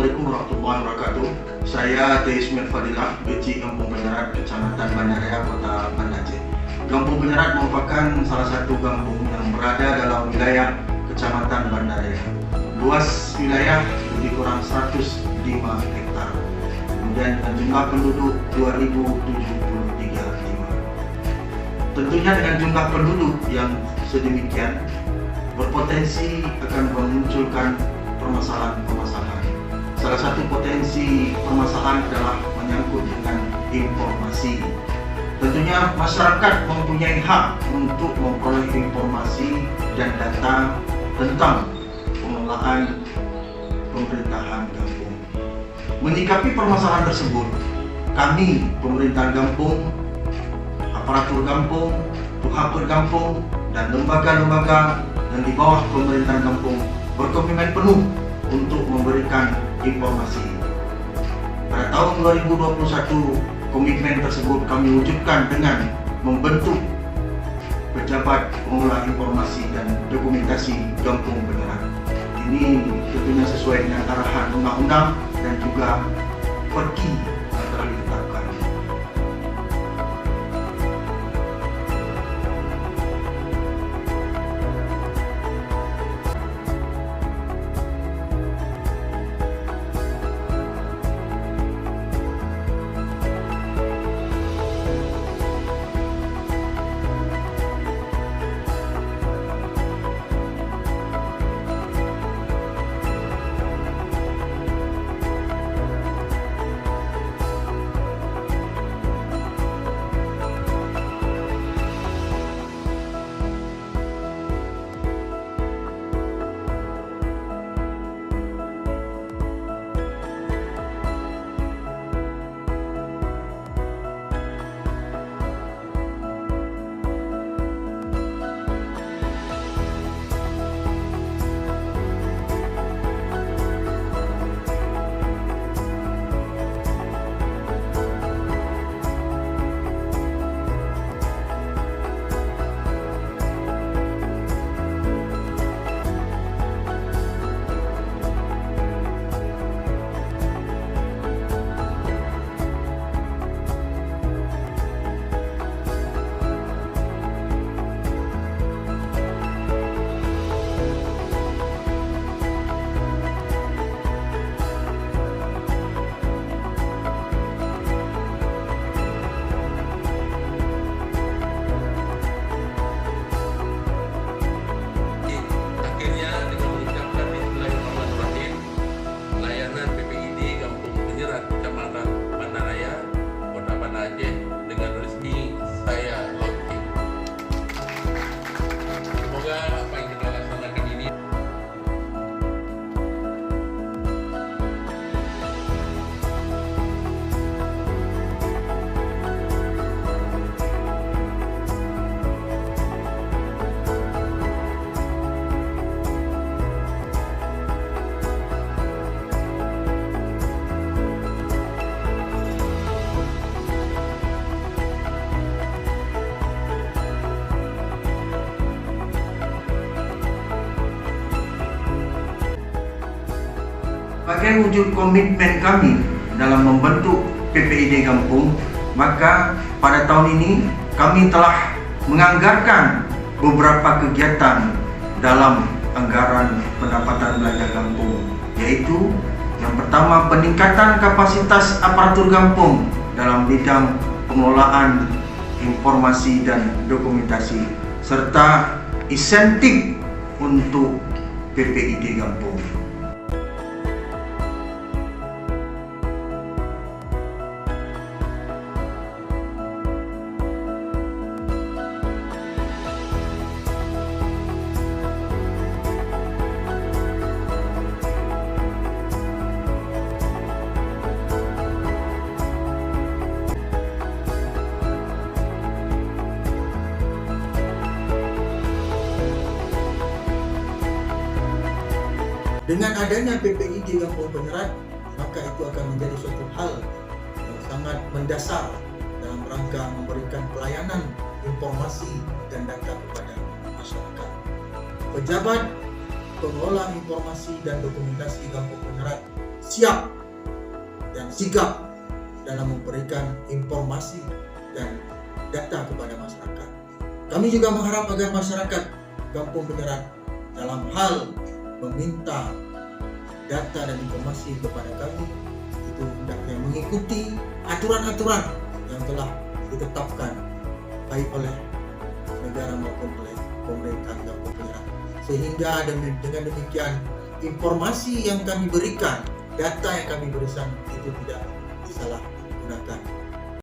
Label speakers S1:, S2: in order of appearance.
S1: Assalamualaikum warahmatullahi wabarakatuh. Saya T. Ismail Fadilah, BC Kampung Penyerat, Kecamatan Banda Raya, Kota Banda Aceh. Kampung Penyerat merupakan salah satu kampung yang berada dalam wilayah Kecamatan Banda Raya. Luas wilayah lebih kurang 105 hektar. Kemudian jumlah penduduk 2073. Tentunya dengan jumlah penduduk yang sedemikian berpotensi akan memunculkan permasalahan-permasalahan. Salah satu potensi permasalahan adalah menyangkut dengan informasi. Tentunya masyarakat mempunyai hak untuk memperoleh informasi dan data tentang pengelolaan pemerintahan kampung. Menyikapi permasalahan tersebut, kami pemerintahan kampung, aparatur kampung, tuhaper kampung, dan lembaga-lembaga yang di bawah pemerintahan kampung berkomitmen penuh untuk memberikan informasi. Pada tahun 2021, komitmen tersebut kami wujudkan dengan membentuk pejabat pengelola informasi dan dokumentasi Kampung Penyerat. Ini tentunya sesuai dengan arahan undang-undang dan juga perki yang telah ditetapkan. Sebagai wujud komitmen kami dalam membentuk PPID Kampung, maka pada tahun ini kami telah menganggarkan beberapa kegiatan dalam anggaran pendapatan belanja kampung, yaitu yang pertama, peningkatan kapasitas aparatur kampung dalam bidang pengelolaan informasi dan dokumentasi, serta insentif untuk PPID Kampung. Dengan adanya PPID Kampung Penyerat, maka itu akan menjadi suatu hal yang sangat mendasar dalam rangka memberikan pelayanan informasi dan data kepada masyarakat. Pejabat pengelola informasi dan dokumentasi Kampung Penyerat
S2: siap dan sigap dalam memberikan informasi dan data kepada masyarakat. Kami juga mengharap agar masyarakat Kampung Penyerat dalam hal meminta data dan informasi kepada kami itu hendaknya mengikuti aturan-aturan yang telah ditetapkan baik oleh negara maupun oleh pemerintah Kampung Penyerat, sehingga dengan demikian informasi yang kami berikan, data yang kami berikan itu tidak disalahgunakan.